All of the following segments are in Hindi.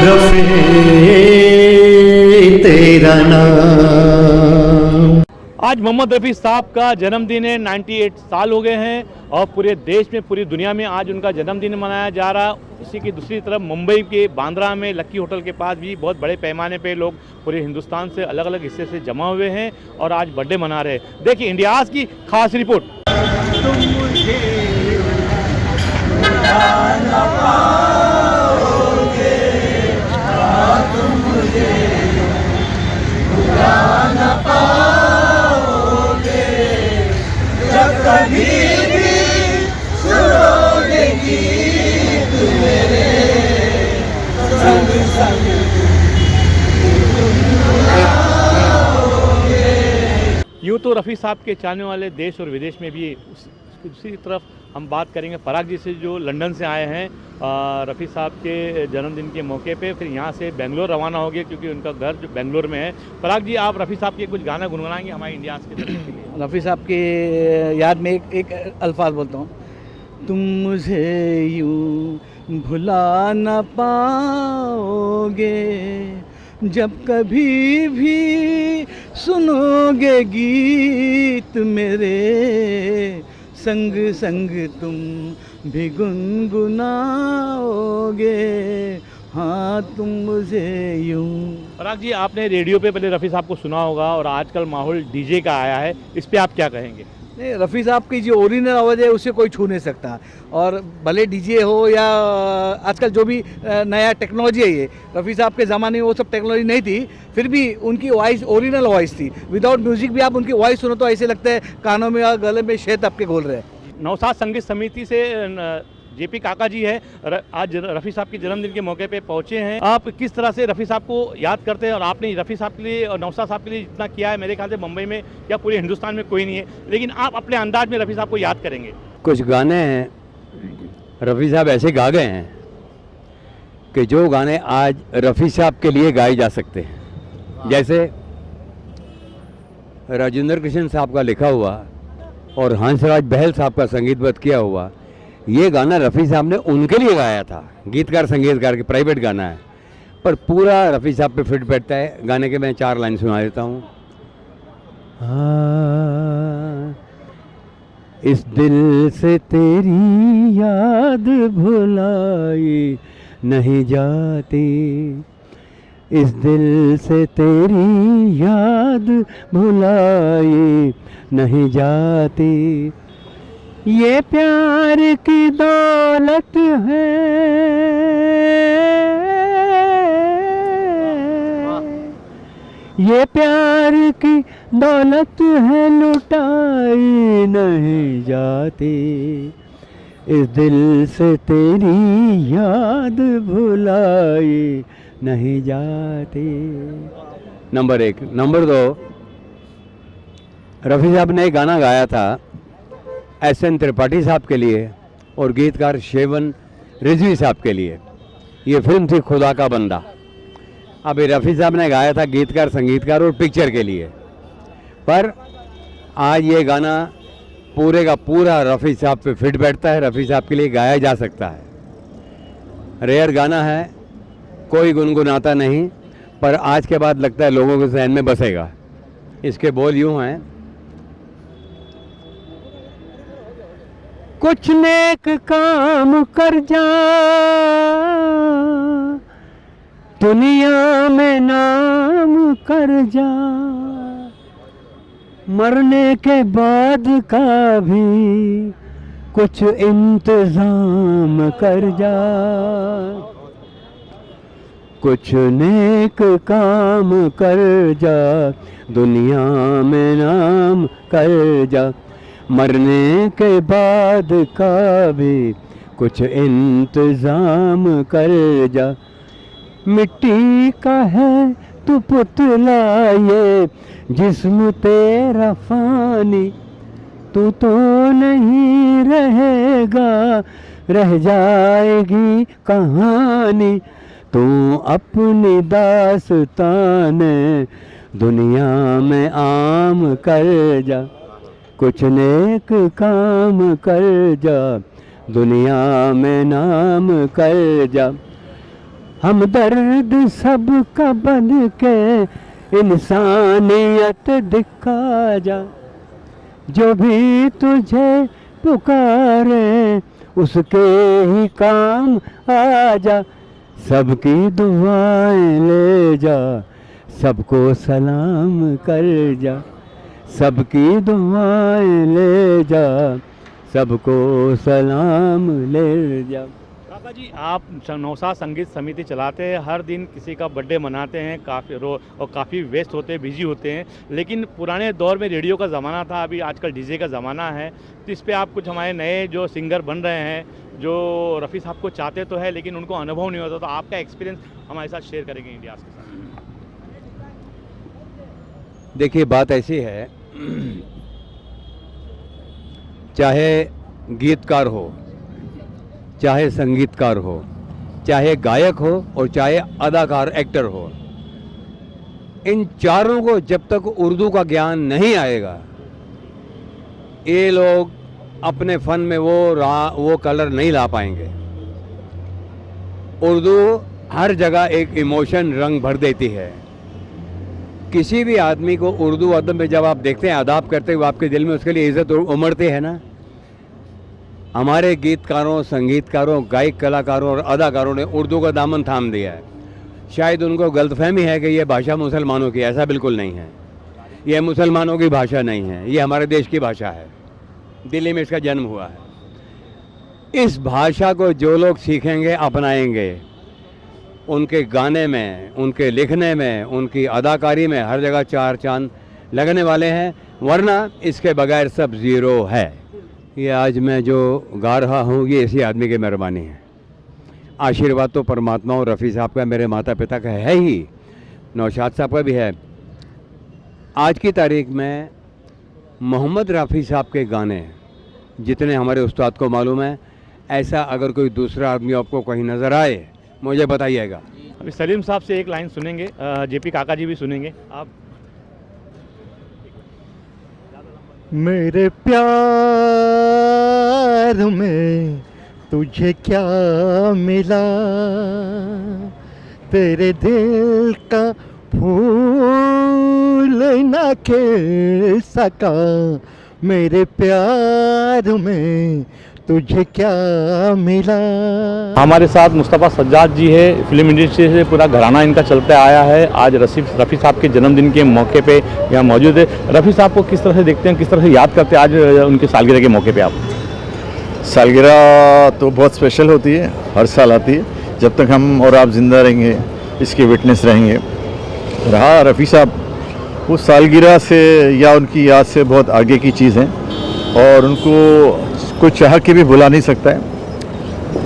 रफ़ी तेरा नाम। आज मोहम्मद रफ़ी साहब का जन्मदिन है। 98 साल हो गए हैं और पूरे देश में, पूरी दुनिया में आज उनका जन्मदिन मनाया जा रहा है। इसी की दूसरी तरफ मुंबई के बांद्रा में लक्की होटल के पास भी बहुत बड़े पैमाने पे लोग पूरे हिंदुस्तान से अलग अलग हिस्से से जमा हुए हैं और आज बर्थडे मना रहे हैं। देखिए इंडियाज़ की खास रिपोर्ट। तुम मुझे कभी भी सुनोगे गीत मेरे संग संग। यूँ तो रफ़ी साहब के चाहने वाले देश और विदेश में भी। उसकी दूसरी तरफ हम बात करेंगे पराग जी से, जो लंदन से आए हैं रफ़ी साहब के जन्मदिन के मौके पे। फिर यहाँ से बेंगलोर रवाना हो गए क्योंकि उनका घर जो बेंगलोर में है। पराग जी, आप रफ़ी साहब के कुछ गाना गुनगुनाएंगे हमारे इंडिया के लिए? रफ़ी साहब के याद में एक अल्फाज बोलता हूँ। तुम मुझे यूं भुला न पाओगे जब कभी भी सुनोगे गीत मेरे संग संग तुम भी गुनगुनाओगे। हाँ तुम मुझे यूं। पराग जी, आपने रेडियो पे पहले रफ़ी साहब को सुना होगा और आजकल माहौल डीजे का आया है, इस पे आप क्या कहेंगे? नहीं, रफ़ी साहब की जो ओरिजिनल आवाज़ है उसे कोई छू नहीं सकता। और भले डीजे हो या आजकल जो भी नया टेक्नोलॉजी है, ये रफ़ी साहब के ज़माने में वो सब टेक्नोलॉजी नहीं थी, फिर भी उनकी वॉइस ओरिजिनल वॉइस थी। विदाउट म्यूजिक भी आप उनकी वॉइस सुनो तो ऐसे लगता है कानों में या गले में शहद आपके घोल रहे हैं। नवसाद संगीत समिति से जेपी काका जी है, आज रफ़ी साहब के जन्मदिन के मौके पे पहुंचे हैं। आप किस तरह से रफ़ी साहब को याद करते हैं? और आपने रफ़ी साहब के लिए और नवसाद साहब के लिए जितना किया है, मेरे ख्याल से मुंबई में या पूरे हिंदुस्तान में कोई नहीं है, लेकिन आप अपने अंदाज में रफ़ी साहब को याद करेंगे। कुछ गाने हैं रफ़ी साहब ऐसे गा गए हैं कि जो गाने आज रफ़ी साहब के लिए गाए जा सकते हैं, जैसे राजेंद्र कृष्ण साहब का लिखा हुआ और हंसराज बहल साहब का संगीतबद्ध किया हुआ ये गाना रफ़ी साहब ने उनके लिए गाया था। गीतकार संगीतकार के प्राइवेट गाना है, पर पूरा रफ़ी साहब पे फिट बैठता है। गाने के मैं 4 लाइन सुना देता हूँ। इस दिल से तेरी याद भुलाई नहीं जाती, इस दिल से तेरी याद भुलाई नहीं जाती, ये प्यार की दौलत है, ये प्यार की दौलत है लुटाई नहीं जाती, इस दिल से तेरी याद भुलाई नहीं जाती। नंबर 1। नंबर 2, रफ़ी साहब ने एक गाना गाया था एस.एन. त्रिपाठी साहब के लिए और गीतकार शेवन रिजवी साहब के लिए। ये फिल्म थी खुदा का बंदा। अब रफ़ी साहब ने गाया था गीतकार संगीतकार और पिक्चर के लिए, पर आज ये गाना पूरे का पूरा रफ़ी साहब पे फिट बैठता है, रफ़ी साहब के लिए गाया जा सकता है। रेयर गाना है, कोई गुनगुनाता नहीं, पर आज के बाद लगता है लोगों के जहन में बसेगा। इसके बोल यूँ हैं, कुछ नेक काम कर जा दुनिया में नाम कर जा, मरने के बाद का भी कुछ इंतजाम कर जा, कुछ नेक काम कर जा दुनिया में नाम कर जा, मरने के बाद का भी कुछ इंतज़ाम कर जा, मिट्टी का है तू पुतला ये जिस्म तेरा फानी, तू तो नहीं रहेगा रह जाएगी कहानी, तू अपनी दास्ताने दुनिया में आम कर जा, कुछ नेक काम कर जा दुनिया में नाम कर जा, हम दर्द सबका बन के इंसानियत दिखा जा, जो भी तुझे पुकारे उसके ही काम आ जा, सबकी दुआएं ले जा, सबको सलाम कर जा, सबकी दुआएं ले जा, सबको सलाम ले जा। काका जी, आप नौशाद संगीत समिति चलाते हैं, हर दिन किसी का बर्थडे मनाते हैं, काफ़ी व्यस्त होते हैं, बिजी होते हैं, लेकिन पुराने दौर में रेडियो का ज़माना था, अभी आजकल डीजे का ज़माना है, तो इस पे आप कुछ हमारे नए जो सिंगर बन रहे हैं, जो रफ़ी साहब को चाहते तो है लेकिन उनको अनुभव नहीं होता, तो आपका एक्सपीरियंस हमारे साथ शेयर करेंगे इंडिया के साथ। देखिए, बात ऐसी है, चाहे गीतकार हो, चाहे संगीतकार हो, चाहे गायक हो और चाहे अदाकार एक्टर हो, इन चारों को जब तक उर्दू का ज्ञान नहीं आएगा, ये लोग अपने फन में वो कलर नहीं ला पाएंगे। उर्दू हर जगह एक इमोशन रंग भर देती है। किसी भी आदमी को उर्दू अदब में जब आप देखते हैं, अदाब करते हुए, आपके दिल में उसके लिए इज्जत उमड़ती है ना। हमारे गीतकारों, संगीतकारों, गायक कलाकारों और अदाकारों ने उर्दू का दामन थाम दिया है। शायद उनको गलतफहमी है कि ये भाषा मुसलमानों की, ऐसा बिल्कुल नहीं है। ये मुसलमानों की भाषा नहीं है, ये हमारे देश की भाषा है, दिल्ली में इसका जन्म हुआ है। इस भाषा को जो लोग सीखेंगे, अपनाएंगे, उनके गाने में, उनके लिखने में, उनकी अदाकारी में हर जगह चार चांद लगने वाले हैं, वरना इसके बगैर सब ज़ीरो है। ये आज मैं जो गा रहा हूँ, ये इसी आदमी की मेहरबानी है। आशीर्वाद तो परमात्मा और रफ़ी साहब का, मेरे माता पिता का है ही, नौशाद साहब का भी है। आज की तारीख में मोहम्मद रफ़ी साहब के गाने जितने हमारे उस्ताद को मालूम है, ऐसा अगर कोई दूसरा आदमी आपको कहीं नज़र आए, मुझे बताइएगा। अभी सलीम साहब से एक लाइन सुनेंगे, जेपी काका जी भी सुनेंगे। आप मेरे प्यार में तुझे क्या मिला, तेरे दिल का फूल न खिल सका, मेरे प्यार में तुझे क्या मिला। हमारे साथ मुस्तफ़ा सज्जाद जी है, फिल्म इंडस्ट्री से पूरा घराना इनका चलते आया है। आज रफ़ी साहब के जन्मदिन के मौके पे यहाँ मौजूद है। रफ़ी साहब को किस तरह से देखते हैं, किस तरह से याद करते हैं आज उनकी सालगिरह के मौके पे? आप सालगिरह तो बहुत स्पेशल होती है, हर साल आती है। जब तक हम और आप ज़िंदा रहेंगे, इसके विटनेस रहेंगे। रहा रफ़ी साहब, उस सालगिरह से या उनकी याद से बहुत आगे की चीज़ है और उनको कोई चाह के भी भुला नहीं सकता है।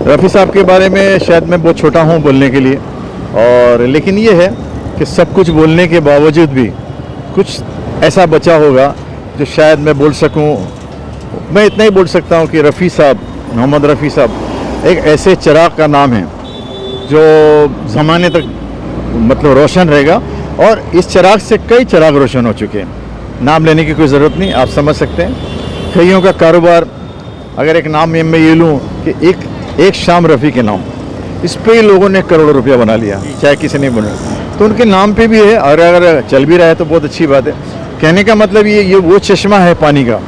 रफ़ी साहब के बारे में शायद मैं बहुत छोटा हूँ बोलने के लिए, और लेकिन ये है कि सब कुछ बोलने के बावजूद भी कुछ ऐसा बचा होगा जो शायद मैं बोल सकूँ। मैं इतना ही बोल सकता हूँ कि रफ़ी साहब, मोहम्मद रफ़ी साहब एक ऐसे चिराग का नाम है जो ज़माने तक मतलब रोशन रहेगा, और इस चिराग से कई चिराग रोशन हो चुके हैं। नाम लेने की कोई ज़रूरत नहीं, आप समझ सकते हैं। कईयों का कारोबार, अगर एक नाम मैं ये लूँ कि एक शाम रफ़ी के नाम, इस पे लोगों ने करोड़ों रुपया बना लिया, चाहे किसी ने बना, तो उनके नाम पे भी है। और अगर चल भी रहा है तो बहुत अच्छी बात है। कहने का मतलब ये वो चश्मा है पानी का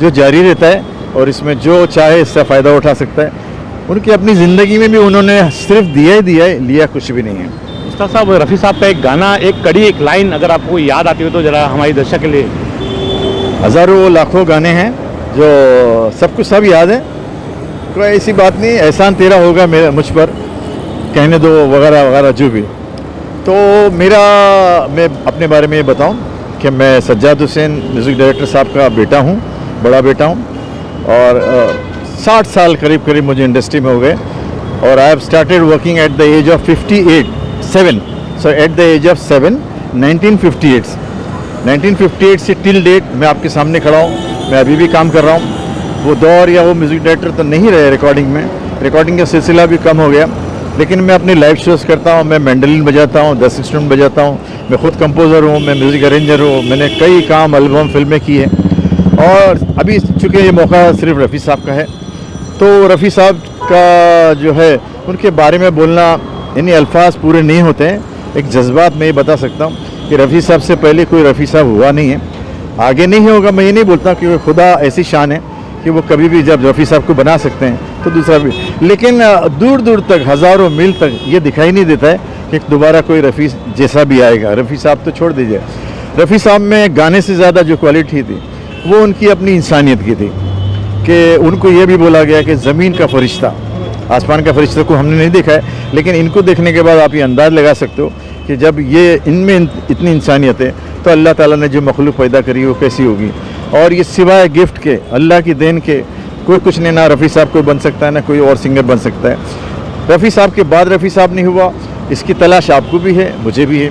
जो जारी रहता है, और इसमें जो चाहे इससे फ़ायदा उठा सकता है। उनकी अपनी ज़िंदगी में भी उन्होंने सिर्फ दिया ही दिया है, लिया कुछ भी नहीं है। उस्ताद साहब, रफ़ी साहब का एक गाना, एक कड़ी, एक लाइन अगर आपको याद आती हो तो ज़रा हमारे दर्शक के लिए। हज़ारों लाखों गाने हैं जो सब कुछ सब याद है, कोई ऐसी बात नहीं। एहसान तेरा होगा मेरा मुझ पर, कहने दो वगैरह वगैरह जो भी। तो मैं अपने बारे में ये बताऊं कि मैं सज्जाद हुसैन म्यूज़िक डायरेक्टर साहब का बेटा हूं, बड़ा बेटा हूं, और 60 साल करीब मुझे इंडस्ट्री में हो गए। और I have started working at the age of 7 so at the age of 7 1958 से टिल डेट मैं आपके सामने खड़ा हूँ। मैं अभी भी काम कर रहा हूँ। वो दौर या वो म्यूज़िक डायरेक्टर तो नहीं रहे रिकॉर्डिंग में, रिकॉर्डिंग का सिलसिला भी कम हो गया, लेकिन मैं अपने लाइव शोज़ करता हूँ। मैं मैंडोलिन बजाता हूँ, 10 इंस्ट्रूमेंट बजाता हूँ, मैं ख़ुद कंपोज़र हूँ, मैं म्यूज़िक अरेंजर हूँ, मैंने कई काम, एल्बम, फिल्में की हैं। और अभी चूँकि ये मौका सिर्फ रफ़ी साहब का है, तो रफ़ी साहब का जो है उनके बारे में बोलना यानी अल्फाज पूरे नहीं होते हैं। एक जज्बात मैं ये बता सकता हूँ कि रफ़ी साहब से पहले कोई रफ़ी साहब हुआ नहीं है, आगे नहीं होगा। मैं ये नहीं बोलता कि खुदा ऐसी शान है कि वो कभी भी जब रफ़ी साहब को बना सकते हैं तो दूसरा भी, लेकिन दूर दूर तक हज़ारों मील तक ये दिखाई नहीं देता है कि दोबारा कोई रफ़ी जैसा भी आएगा। रफ़ी साहब तो छोड़ दीजिए, रफ़ी साहब में गाने से ज़्यादा जो क्वालिटी थी वो उनकी अपनी इंसानियत की थी कि उनको ये भी बोला गया कि ज़मीन का फरिश्ता, आसमान का फरिश्ता को हमने नहीं देखा है, लेकिन इनको देखने के बाद आप ये अंदाज़ लगा सकते हो कि जब ये इनमें इतनी इंसानियत है तो अल्लाह ताला ने जो मखलूक पैदा करी वो कैसी होगी। और ये सिवाय गिफ्ट के, अल्लाह की देन के कोई कुछ नहीं, ना रफ़ी साहब कोई बन सकता है ना कोई और सिंगर बन सकता है। रफ़ी साहब के बाद रफ़ी साहब नहीं हुआ, इसकी तलाश आपको भी है, मुझे भी है,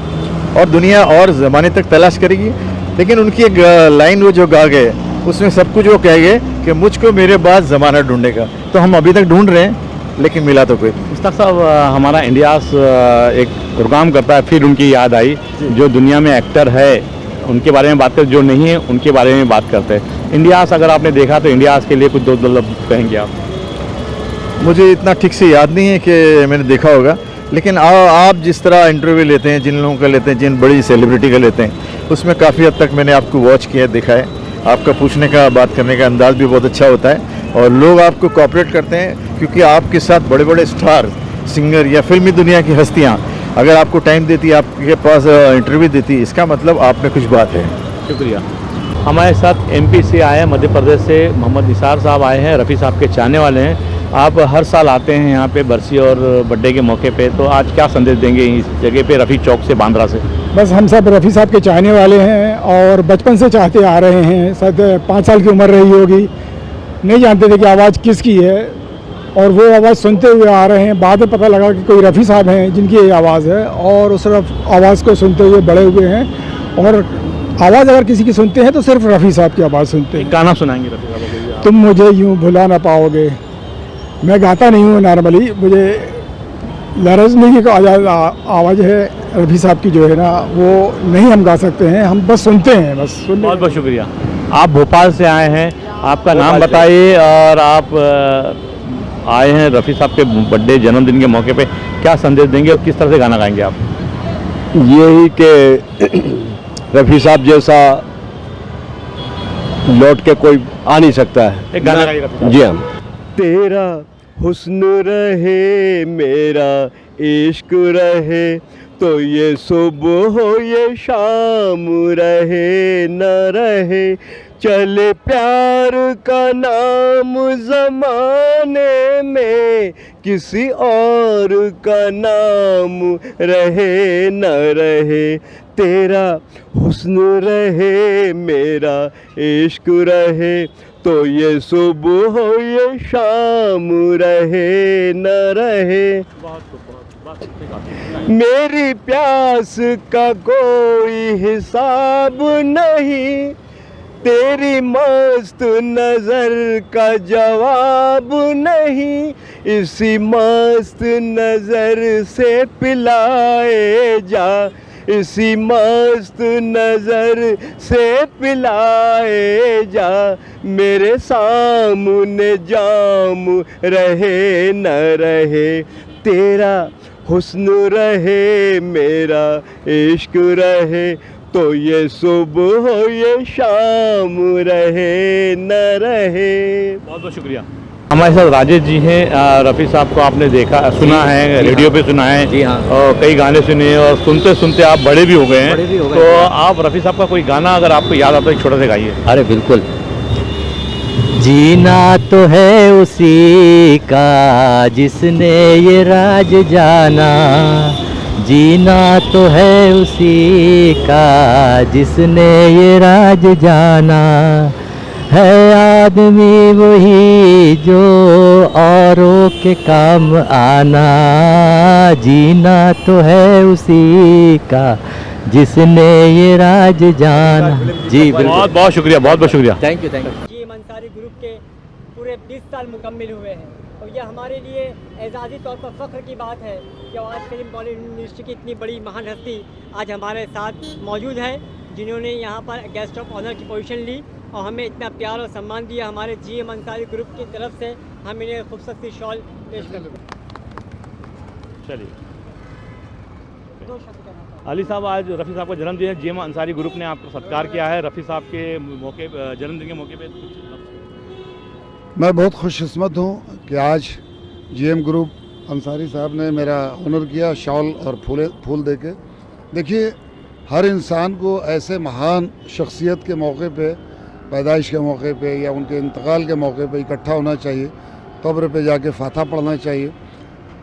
और दुनिया और ज़माने तक तलाश करेगी। लेकिन उनकी एक लाइन वो जो गा गए उसमें सब कुछ वो कह गए कि मुझको मेरे बाद ज़माना ढूंढेगा, तो हम अभी तक ढूंढ रहे हैं लेकिन मिला तो कोई। मुश्ताक साहब, हमारा इंडियाज़ एक प्रोग्राम करता है, फिर उनकी याद आई, जो दुनिया में एक्टर है उनके बारे में बात करते, जो नहीं है उनके बारे में बात करते हैं। इंडियाज़ अगर आपने देखा तो इंडियाज़ के लिए कुछ दो लफ्ज़ कहेंगे आप? मुझे इतना ठीक से याद नहीं है कि मैंने देखा होगा, लेकिन आप जिस तरह इंटरव्यू लेते हैं, जिन लोगों का लेते हैं, जिन बड़ी सेलिब्रिटी का लेते हैं, उसमें काफ़ी हद तक मैंने आपको वॉच किया, देखा है। आपका पूछने का, बात करने का अंदाज़ भी बहुत अच्छा होता है और लोग आपको कोऑपरेट करते हैं क्योंकि आपके साथ बड़े बड़े स्टार, सिंगर या फिल्मी दुनिया की हस्तियाँ अगर आपको टाइम देती, आपके पास इंटरव्यू देती, इसका मतलब आप में कुछ बात है। शुक्रिया। हमारे साथ एमपी से आए हैं, मध्य प्रदेश से मोहम्मद निसार साहब आए हैं, रफ़ी साहब के चाहने वाले हैं। आप हर साल आते हैं यहाँ पे बरसी और बर्थडे के मौके पे, तो आज क्या संदेश देंगे इस जगह पे, रफ़ी चौक से, बांद्रा से? बस हम सब रफ़ी साहब के चाहने वाले हैं और बचपन से चाहते आ रहे हैं। शायद 5 साल की उम्र रही होगी, नहीं जानते थे कि आवाज़ किसकी है और वो आवाज़ सुनते हुए आ रहे हैं। बाद में पता लगा कि कोई रफ़ी साहब हैं जिनकी ये आवाज़ है और उस आवाज़ को सुनते हुए बड़े हुए हैं। और आवाज़ अगर किसी की सुनते हैं तो सिर्फ रफ़ी साहब की आवाज़ सुनते हैं। गाना सुनाएंगे रफ़ी साहब को? तुम मुझे यूँ भुला ना पाओगे। मैं गाता नहीं हूँ नॉर्मली, मुझे लरजने की आवाज़ है रफ़ी साहब की जो है ना, वो नहीं हम गा सकते हैं, हम बस सुनते हैं, बस सुनने। बहुत बहुत शुक्रिया। आप भोपाल से आए हैं, आपका नाम बताइए और आप आए हैं रफ़ी साहब के बर्थडे जन्मदिन के मौके पे, क्या संदेश देंगे और किस तरह से गाना गाएंगे आप? यही कि रफ़ी साहब जैसा लौट के कोई आ नहीं सकता है। एक गाना गाइए रफ़ी साहब। जी हाँ। तेरा हुस्न रहे, मेरा इश्क रहे, तो ये सुबह हो ये शाम रहे न रहे, चले प्यार का नाम ज़माने में, किसी और का नाम रहे न रहे, तेरा हुस्न रहे, मेरा इश्क रहे, तो ये सुबह हो ये शाम रहे न रहे, मेरी प्यास का कोई हिसाब नहीं, तेरी मस्त नज़र का जवाब नहीं, इसी मस्त नज़र से पिलाए जा, इसी मस्त नज़र से पिलाए जा, मेरे सामने जाम रहे न रहे, तेरा हुस्न रहे, मेरा इश्क रहे, तो ये सुबह हो ये शाम रहे न रहे। बहुत बहुत शुक्रिया। हमारे साथ राजेश जी हैं। रफ़ी साहब को आपने देखा, सुना है, रेडियो पे सुना है। जी हाँ। और कई गाने सुने और सुनते सुनते आप बड़े भी हो गए हैं। तो आप रफ़ी साहब का कोई गाना अगर आपको याद आता है, एक छोटा सा गाइए। अरे बिल्कुल। जीना तो है उसी का जिसने ये राज जाना, जीना तो है उसी का जिसने ये राज जाना, है आदमी वही जो औरों के काम आना, जीना तो है उसी का जिसने ये राज जाना। जी बिल्कुल। बहुत बहुत शुक्रिया, बहुत बहुत शुक्रिया। Thank you, thank you. GM Ansari group के पूरे 20 साल मुकम्मिल हुए हैं और यह हमारे लिए एजाज़ी तौर पर फ़ख्र की बात है कि आज फिल्म बॉलीवुड इंडस्ट्री की इतनी बड़ी महान हस्ती आज हमारे साथ मौजूद है, जिन्होंने यहाँ पर गेस्ट ऑफ ऑनर की पोजीशन ली और हमें इतना प्यार और सम्मान दिया। हमारे जीएम अंसारी ग्रुप की तरफ से हम इन्हें खूबसूरत सी शॉल पेश कर देंगे। चलिए। दो शब्द कहना चाहूँगा। अली साहब, आज रफ़ी साहब का जन्मदिन है, जीएम अंसारी ग्रुप ने आपको सत्कार किया है रफ़ी साहब के मौके जन्मदिन के मौके पे मैं बहुत खुशकिस्मत हूँ कि आज जीएम ग्रुप अंसारी साहब ने मेरा ऑनर किया शॉल और फूल दे के। देखिए, हर इंसान को ऐसे महान शख्सियत के मौके पे, पैदाइश के मौके पे या उनके इंतकाल के मौके पे इकट्ठा होना चाहिए, कब्र पे जाके फातहा पढ़ना चाहिए।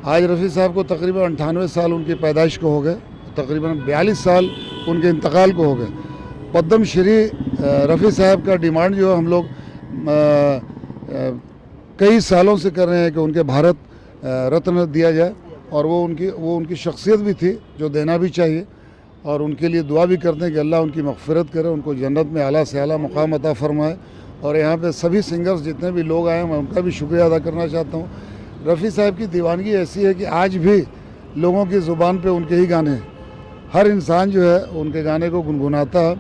आज रफ़ी साहब को तकरीबन 98 साल उनकी पैदाइश को हो गए, तकरीबन 42 साल उनके इंतकाल को हो गए। पद्म श्री रफ़ी साहब का डिमांड जो हम लोग कई सालों से कर रहे हैं कि उनके भारत रत्न दिया जाए, और वो उनकी शख्सियत भी थी जो देना भी चाहिए, और उनके लिए दुआ भी करते हैं कि अल्लाह उनकी मग़फ़िरत करे, उनको जन्नत में आला से आला मुक़ाम अता फ़रमाए। और यहाँ पे सभी सिंगर्स जितने भी लोग आए हैं, मैं उनका भी शुक्रिया अदा करना चाहता हूँ। रफ़ी साहब की दीवानगी ऐसी है कि आज भी लोगों की ज़ुबान पे उनके ही गाने हैं। हर इंसान जो है उनके गाने को गुनगुनाता है।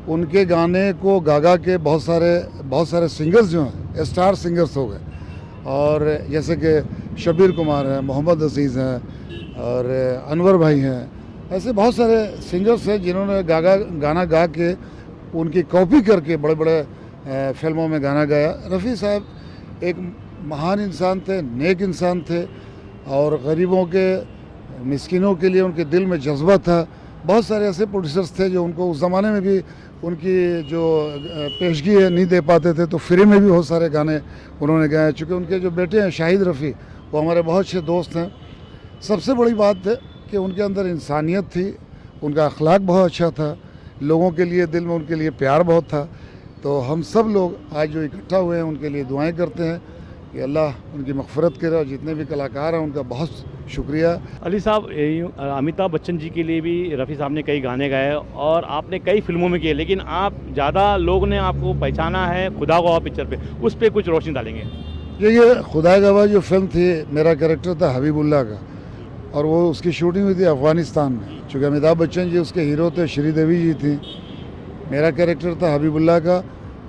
उनके गाने को गा के बहुत सारे सिंगर्स जो हैं स्टार सिंगर्स हो गए, और जैसे कि शबीर कुमार हैं, मोहम्मद अजीज़ हैं, और अनवर भाई हैं। ऐसे बहुत सारे सिंगर्स हैं जिन्होंने गाना गा के उनकी कॉपी करके बड़े बड़े फिल्मों में गाना गाया। रफ़ी साहब एक महान इंसान थे, नेक इंसान थे, और गरीबों के, मिस्किनों के लिए उनके दिल में जज्बा था। बहुत सारे ऐसे प्रोड्यूसर्स थे जो उनको उस ज़माने में भी उनकी जो पेशगी है नहीं दे पाते थे, तो फ्री में भी बहुत सारे गाने उन्होंने गाए। चूँकि उनके जो बेटे हैं शाहिद रफ़ी, वो हमारे बहुत अच्छे दोस्त हैं। सबसे बड़ी बात है कि उनके अंदर इंसानियत थी, उनका अखलाक बहुत अच्छा था, लोगों के लिए दिल में उनके लिए प्यार बहुत था। तो हम सब लोग आज जो इकट्ठा हुए हैं उनके लिए दुआएं करते हैं कि अल्लाह उनकी मग़फ़िरत करे, और जितने भी कलाकार हैं उनका बहुत शुक्रिया। अली साहब, अमिताभ बच्चन जी के लिए भी रफ़ी साहब ने कई गाने गाए, और आपने कई फिल्मों में किए, लेकिन आप ज़्यादा लोग ने आपको पहचाना है खुदा गवाह पिक्चर पे, उस पर कुछ रोशनी डालेंगे? ये खुदा गवाह जो फिल्म थी, मेरा कैरेक्टर था हबीबुल्ला का, और वो उसकी शूटिंग हुई थी अफ़गानिस्तान में। चूँकि अमिताभ बच्चन जी उसके हीरो थे, श्रीदेवी जी थी, मेरा कैरेक्टर था हबीबुल्ला का,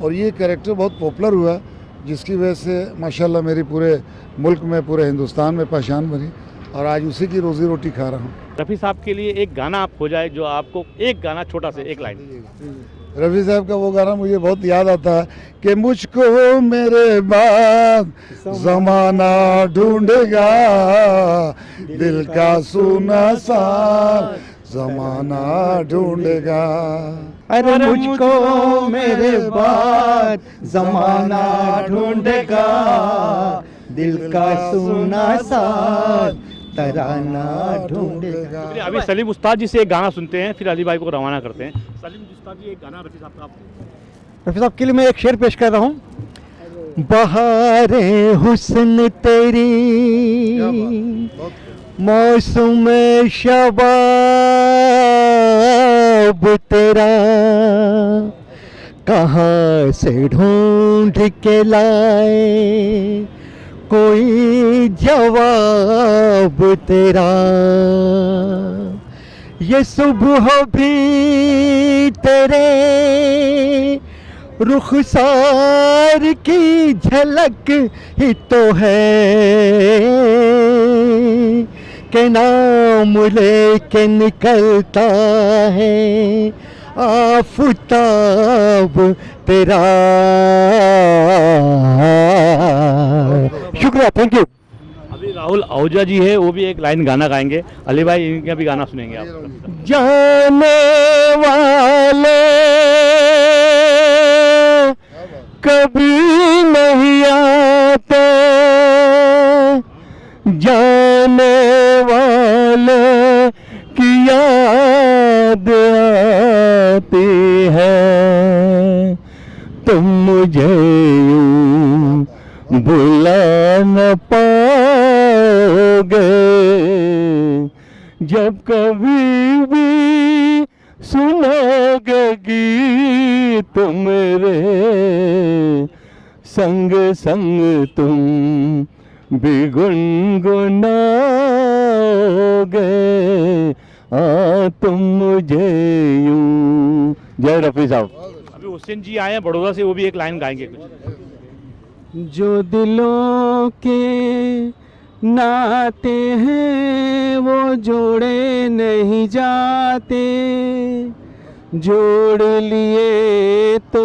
और ये कैरेक्टर बहुत पॉपुलर हुआ, जिसकी वजह से माशाल्लाह मेरी पूरे मुल्क में, पूरे हिंदुस्तान में पहचान बनी, और आज उसी की रोज़ी रोटी खा रहा हूँ। रफ़ी साहब के लिए एक गाना आप हो जाए, जो आपको एक गाना छोटा से एक लाइन। रफ़ी साहब का वो गाना मुझे बहुत याद आता है कि मुझको मेरे बाद ज़माना ढूंढेगा, दिल का सुना सा ज़माना ढूंढेगा। अरे मुझको मेरे बाद ज़माना ढूंढेगा, दिल का सुना सा तराना ढूंढेगा। अभी सलीम उस्ताद जी से एक गाना सुनते हैं, फिर अली भाई को रवाना करते हैं। सलीम उस्ताद जी, एक गाना रफ़ी साहब का। रफ़ी साहब के लिए मैं एक शेर पेश कर रहा हूँ। बहारे हुस्न तेरी, मौसम शबाब तेरा, कहाँ से ढूंढ के लाए कोई जवाब तेरा। ये सुबह भी तेरे रुखसार की झलक ही तो है, के नाम लेके निकलता है आफताब तेरा। शुक्रिया, थैंक यू। अभी राहुल आहूजा जी है, वो भी एक लाइन गाना गाएंगे। अली भाई, इनका भी गाना सुनेंगे आप। जाने वाले कभी नहीं आते, जाने वाले की याद आती है, तुम मुझे यूं भुला न पाओगे, जब कभी भी सुनोगे गीत मेरे, संग संग तुम भी गुनगुनाओगे, तुम मुझे यूं। जय रफ़ी साहब। अभी हुसैन जी आए हैं बड़ौदा से, वो भी एक लाइन गाएंगे कुछ। जो दिलों के नाते हैं वो जोड़े नहीं जाते, जोड़ लिए तो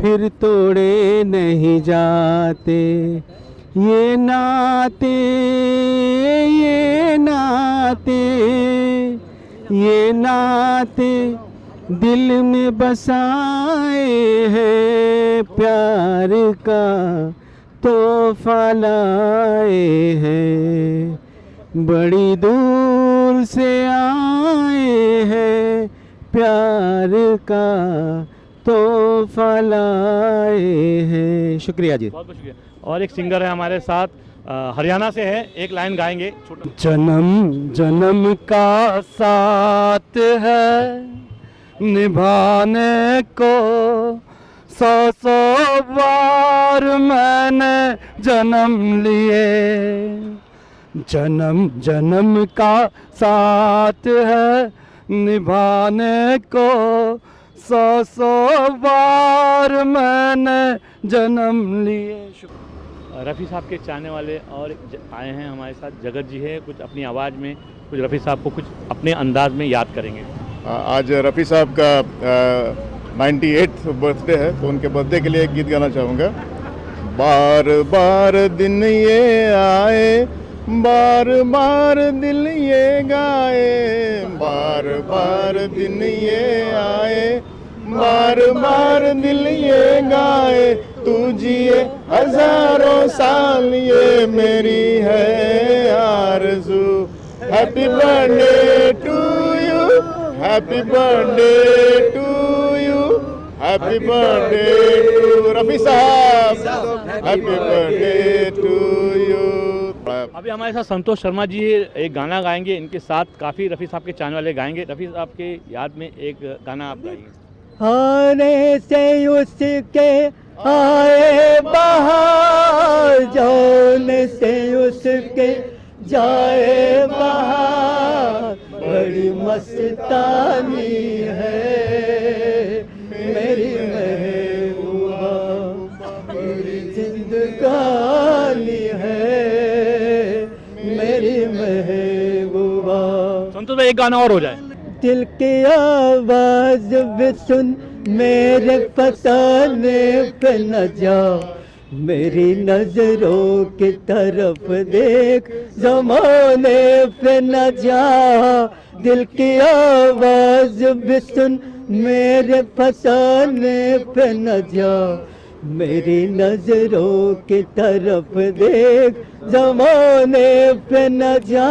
फिर तोड़े नहीं जाते। ये नाते ये नाते ये नाते दिल में बसाए हैं, प्यार का तोहफा लाए हैं, बड़ी दूर से आए हैं, प्यार का तोहफा लाए हैं। शुक्रिया जी। बहुत बहुत शुक्रिया। और एक सिंगर है हमारे साथ, हरियाणा से है, एक लाइन गाएंगे छोटा। जन्म जन्म का साथ है निभाने को, 100 बार मैंने जन्म लिए। जन्म जन्म का साथ है निभाने को, 100 बार मैंने जन्म लिए। रफ़ी साहब के चाहने वाले और आए हैं हमारे साथ, जगत जी है, कुछ अपनी आवाज़ में कुछ रफ़ी साहब को कुछ अपने अंदाज में याद करेंगे। आज रफ़ी साहब का 98th बर्थडे है, तो उनके बर्थडे के लिए एक गीत गाना चाहूँगा। बार बार दिन ये आए, बार बार दिल ये गाए, बार बार दिन ये आए, बार बार दिल ये गाए, तू जिए हजारों साल ये मेरी है आरज़ू। Happy birthday to you, happy birthday to you, happy birthday to Rafi साहब, हैप्पी बर्थडे टू यू। अभी हमारे साथ संतोष शर्मा जी एक गाना गाएंगे, इनके साथ काफ़ी रफ़ी साहब के चाहने वाले गाएंगे। रफ़ी साहब के याद में एक गाना आप गाइए। आने से उसके आए बहार, जाने से उसके जाए बहार, बड़ी मस्तानी है मेरी महबूबा, मेरी जिंदगानी है मेरी महबूबा। संतोष भाई एक गाना और हो जाए। दिल की आवाज भी सुन, मेरे फसाने पे न जा, मेरी नजरों की तरफ देख, जमाने पे न जा। दिल की आवाज भी सुन, मेरे फसाने पे न जा, मेरी नजरों की तरफ देख, जमाने पे न जा,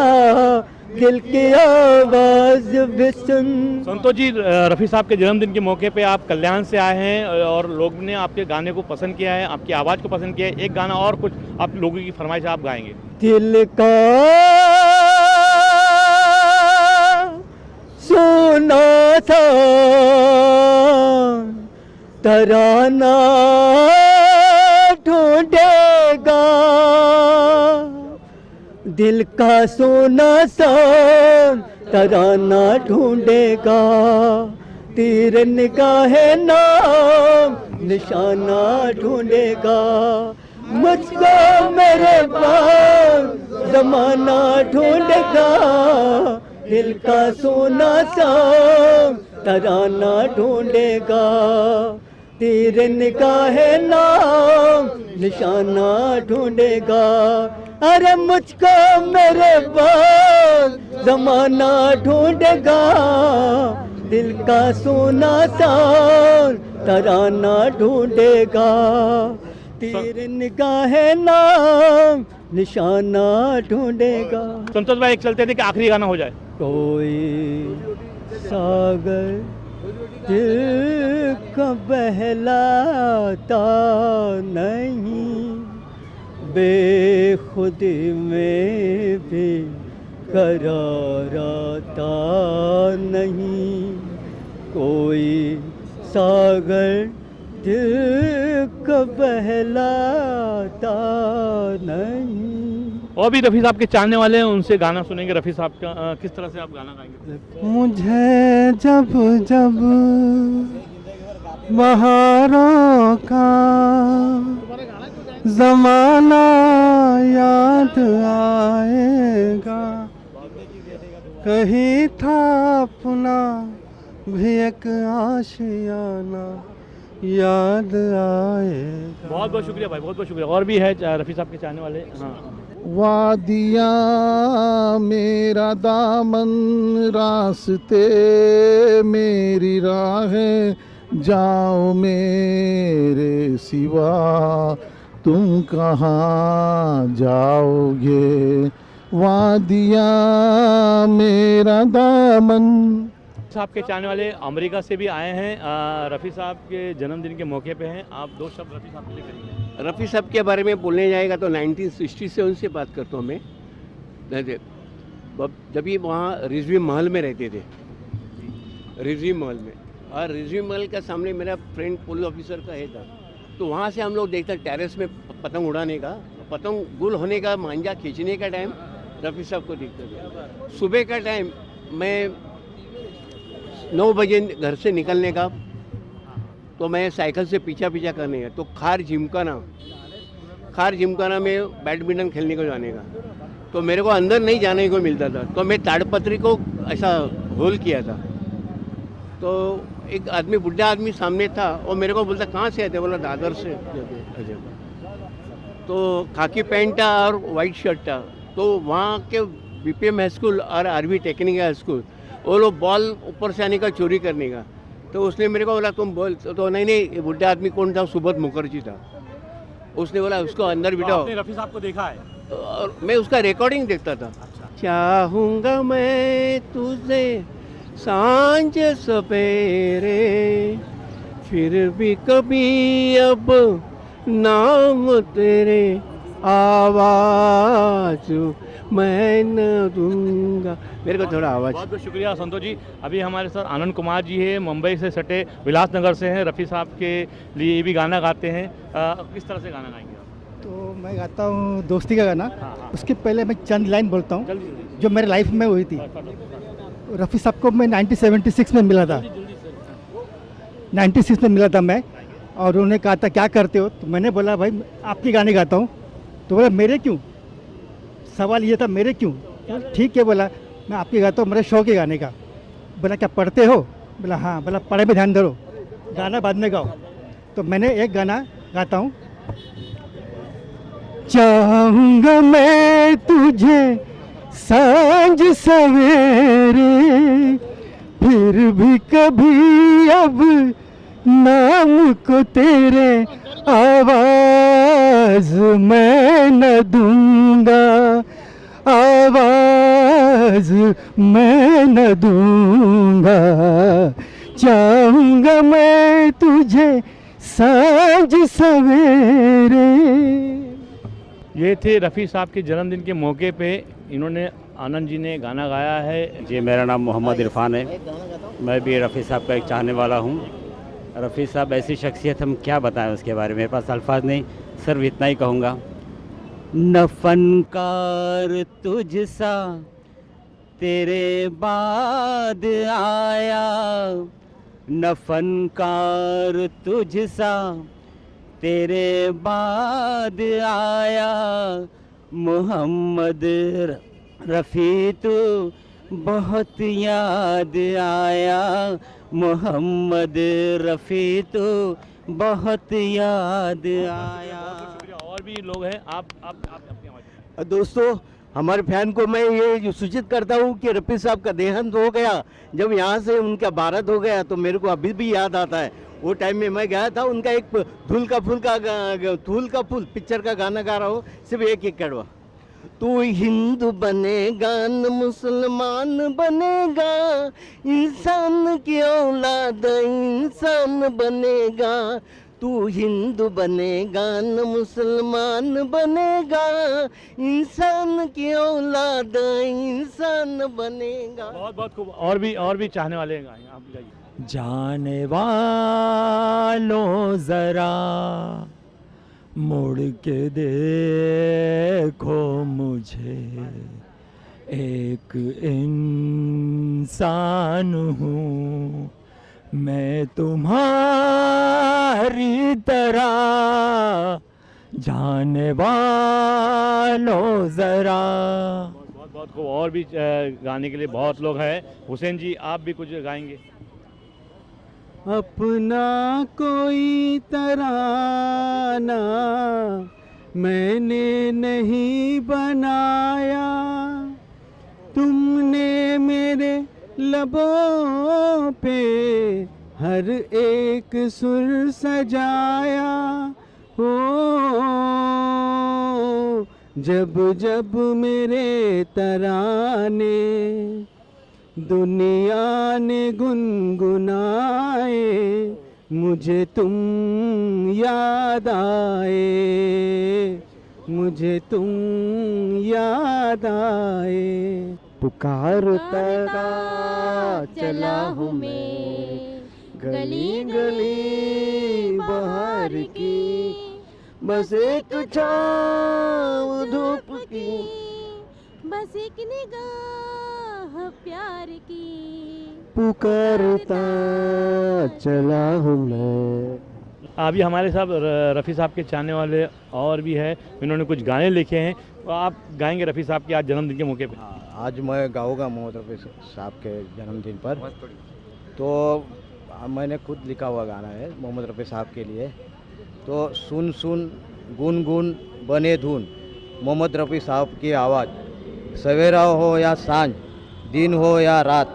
दिल की आवाज भी सुन। संतोष जी, रफ़ी साहब के जन्मदिन के मौके पे आप कल्याण से आए हैं और लोग ने आपके गाने को पसंद किया है, आपकी आवाज़ को पसंद किया है। एक गाना और कुछ आप लोगों की फरमाइश आप गाएंगे। दिल का सुना था तराना ढूंढेगा, दिल का सोना सा तराना ढूंढेगा, तीर निगाहे नाम निशाना ढूंढेगा, मुझको मेरे पास जमाना ढूंढेगा, दिल का सोना सा तराना ढूंढेगा, तीर निगाहे नाम निशाना ढूंढेगा। अरे मुझको मेरे पास जमाना ढूंढेगा, दिल का सोना सा तराना ढूंढेगा, तीर निगाहे नाम निशाना ढूंढेगा। संतोष भाई एक चलते थे कि आखिरी गाना हो जाए। कोई सागर दिल का बहलाता नहीं, बेखुदी में भी करार आता नहीं, कोई सागर दिल का बहलाता नहीं। और भी रफ़ी साहब के चाहने वाले हैं, उनसे गाना सुनेंगे। रफ़ी साहब का किस तरह से आप गाना गाएंगे? मुझे जब जब बहारों का जमाना याद आएगा, कहीं था अपना भी एक आशियाना याद आएगा। बहुत बहुत शुक्रिया भाई, बहुत बहुत शुक्रिया। और भी है रफ़ी साहब के चाहने वाले। हाँ, वादियाँ मेरा दामन रास्ते मेरी राहें, जाओ मेरे सिवा तुम कहाँ जाओगे। वादियाँ मेरा दामन। साहब के चाहने वाले अमेरिका से भी आए हैं, रफ़ी साहब के जन्मदिन के मौके पे हैं। आप दो शब्द रफ़ी साहब के लिए करेंगे। रफ़ी साहब के बारे में बोलने जाएगा तो 1967 से बात करता हूँ मैं, जब ये वहाँ रिजवी महल में रहते थे, रिजवी महल में। और रिजवी महल का सामने मेरा फ्रेंड पुलिस ऑफिसर का है था, तो वहाँ से हम लोग देखते टेरेस में पतंग उड़ाने का, पतंग गुल होने का, मांझा खींचने का टाइम रफ़ी साहब को देखते थे। सुबह का टाइम मैं 9 बजे घर से निकलने का, तो मैं साइकिल से पीछा करने का, तो खार जिमखाना में बैडमिंटन खेलने को जाने का, तो मेरे को अंदर नहीं जाने को मिलता था, तो मैं ताड़पत्री को ऐसा होल किया था। तो एक आदमी, बुढ़ा आदमी सामने था, और मेरे को बोलता कहाँ से आते, बोला दादर से। तो खाकी पैंट था और वाइट शर्ट था। तो वहाँ के बीपीएम हाई स्कूल और आरवी टेक्निकल हाई स्कूल, वो लोग बॉल ऊपर से आने का चोरी करने का, तो उसने मेरे को बोला तुम बोल, तो नहीं बुढ़ा आदमी कौन था, सुबोध मुखर्जी था। उसने बोला उसको अंदर बिठाओ। आपने रफ़ी साहब को देखा है? और मैं उसका रिकॉर्डिंग देखता था। चाहूँगा मैं तुझे सांझ सवेरे, फिर भी कभी अब नाम तेरे आवाज मैं न दूंगा। मेरे को थोड़ा आवाज़। बहुत बहुत शुक्रिया संतोष जी। अभी हमारे साथ आनंद कुमार जी है, मुंबई से सटे विलासनगर से हैं, रफ़ी साहब के लिए ये भी गाना गाते हैं। किस तरह से गाना गाएंगे आप? तो मैं गाता हूँ दोस्ती का गाना। हाँ। उसके पहले मैं चंद लाइन बोलता हूँ जल्दी जो मेरे लाइफ में हुई थी। रफ़ी साहब को मैं 1976 में मिला था, 96 में मिला था मैं, और उन्होंने कहा था क्या करते हो, तो मैंने बोला भाई आपके गाने गाता हूँ। तो बोला मेरे क्यों, सवाल ये था मेरे क्यों। ठीक है बोला मैं आपके गाता हूँ, मेरा शौक है गाने का। बोला क्या पढ़ते हो, बोला हाँ। बोला पढ़ाई में ध्यान दो, गाना बाद में गाओ। तो मैंने एक गाना गाता हूँ। चाहूँगा मैं तुझे सांझ सवेरे, फिर भी कभी अब नाम को तेरे आवाज मैं न दूंगा, आवाज मैं न दूंगा। चाहूँगा मैं तुझे सांझ सवेरे। ये थे रफ़ी साहब के जन्मदिन के मौके पे इन्होंने, आनंद जी ने गाना गाया है। जी मेरा नाम मोहम्मद इरफान है, मैं भी रफ़ी साहब का एक चाहने वाला हूँ। रफ़ी साहब ऐसी शख्सियत, हम क्या बताएं उसके बारे में, मेरे पास अल्फाज नहीं, सिर्फ इतना ही कहूँगा। न फनकार तुझसा तेरे बाद आया, न फनकार तुझसा तेरे बाद आया, मोहम्मद रफ़ी तू बहुत याद आया, मोहम्मद रफ़ी तो बहुत याद आया। और भी लोग हैं, आप अपनी आवाज़। दोस्तों, हमारे फैन को मैं ये सूचित करता हूँ कि रफ़ी साहब का देहांत हो गया, जब यहाँ से उनका भारत हो गया, तो मेरे को अभी भी याद आता है वो टाइम में मैं गया था। उनका एक धूल का फूल पिक्चर का गाना गा रहा हूँ, सिर्फ एक कड़वा। तू हिंदू बनेगा न मुसलमान बनेगा, इंसान की औलाद इंसान बनेगा। तू हिंदू बनेगा न मुसलमान बनेगा, इंसान की औलाद इंसान बनेगा। बहुत बहुत खूब। और भी चाहने वाले हैं, आप गाइए। जाने वालों जरा मुड़ के देखो मुझे, एक इंसान हूँ मैं तुम्हारी तरह जाने वालों ज़रा। बहुत बहुत खूब। और भी गाने के लिए बहुत लोग हैं। हुसैन जी, आप भी कुछ गाएंगे? अपना कोई तराना मैंने नहीं बनाया, तुमने मेरे लबों पे हर एक सुर सजाया। हो जब जब मेरे तराने दुनिया ने गुनगुनाए, मुझे तुम याद आए, मुझे तुम याद आए। पुकारता चला हूँ मैं गली गली बाहर की, बस एक छाँव धूप की, बस एक निगाह प्यार की। पुकारता चला हूँ मैं। अभी हमारे साथ रफ़ी साहब के चाहने वाले और भी है, इन्होंने कुछ गाने लिखे हैं। तो आप गाएंगे रफ़ी साहब के आज जन्मदिन के मौके पे? आज मैं गाऊंगा मोहम्मद रफ़ी साहब के जन्मदिन पर। तो मैंने खुद लिखा हुआ गाना है मोहम्मद रफ़ी साहब के लिए। तो सुन सुन गुन गुन बने धुन, मोहम्मद रफ़ी साहब की आवाज़, सवेरा हो या सांझ, दिन हो या रात,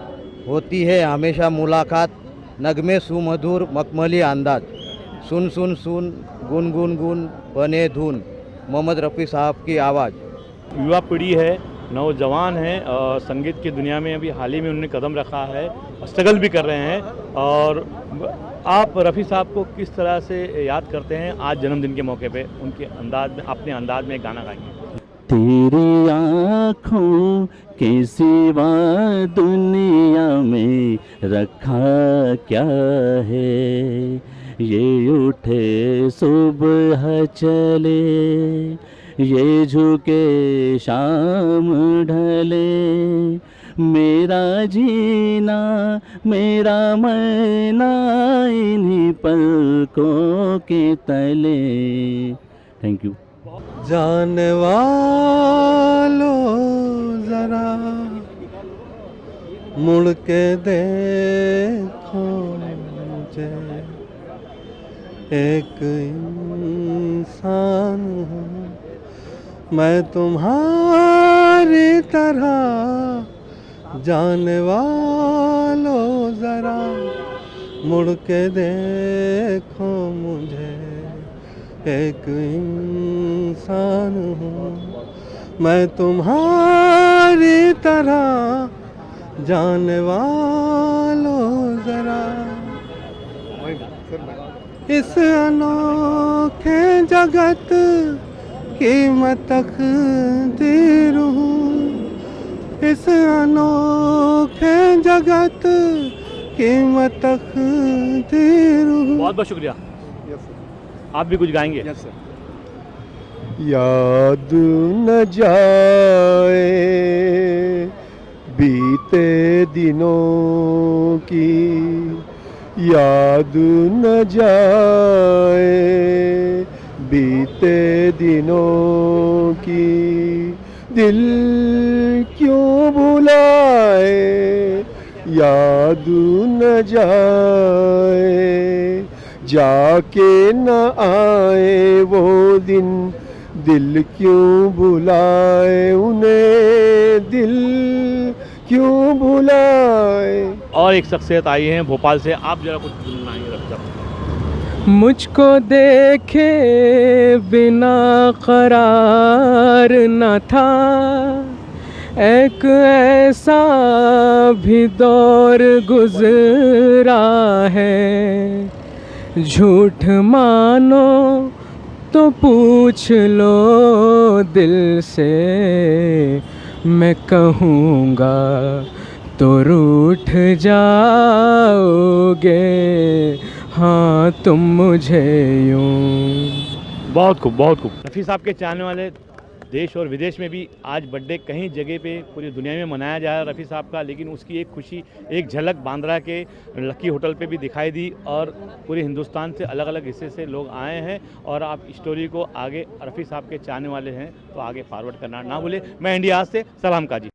होती है हमेशा मुलाकात, नगमे सुमधुर मखमली अंदाज, सुन सुन सुन गुन गुन गुन बने धुन, मोहम्मद रफ़ी साहब की आवाज़। युवा पीढ़ी है, नौजवान है, और संगीत की दुनिया में अभी हाल ही में उन्होंने कदम रखा है, स्ट्रगल भी कर रहे हैं। और आप रफ़ी साहब को किस तरह से याद करते हैं आज जन्मदिन के मौके पे? उनके अंदाज में, अपने अंदाज में गाना गाएंगे। तेरी आँखों के सिवा दुनिया में रखा क्या है, ये उठे सुबह चले, ये झुके शाम ढले, मेरा जीना मेरा मरना इन्हीं पलकों के तले। Thank you. जाने वालों जरा मुड़ के देखो मुझे, एक इंसान हूँ मैं तुम्हारी तरह, जाने वालों जरा मुड़ के देखो मुझे, एक इंसान हूँ मैं तुम्हारी तरह, जाने वालों जरा। इस अनोखे जगत की मैं तकदीर हूँ, इस अनोखे जगत की मैं तकदीर हूँ। बहुत बहुत शुक्रिया। आप भी कुछ गाएंगे? Yes sir. याद न जाए बीते दिनों की, याद न जाए बीते दिनों की, दिल क्यों बुलाए याद न जाए, जाके न आए वो दिन, दिल क्यों बुलाए उन्हें, दिल क्यों बुलाए। और एक शख्सियत आई है भोपाल से, आप जरा कुछ सुनाएंगे रफ़ी साहब? मुझको देखे बिना करार न था, एक ऐसा भी दौर गुजरा है, झूठ मानो तो पूछ लो दिल से, मैं कहूँगा तो रूठ जाओगे, हाँ तुम मुझे यूं। बहुत खूब, बहुत खूब। रफ़ी साहब के चाहने वाले देश और विदेश में भी आज बर्थडे कहीं जगह पे पूरी दुनिया में मनाया जा रहा है रफ़ी साहब का, लेकिन उसकी एक खुशी, एक झलक बांद्रा के लक्की होटल पे भी दिखाई दी और पूरे हिंदुस्तान से अलग अलग हिस्से से लोग आए हैं। और आप स्टोरी को आगे रफ़ी साहब के चाहने वाले हैं तो आगे फॉरवर्ड करना ना भूले। मैं इंडिया से सलाम काजी।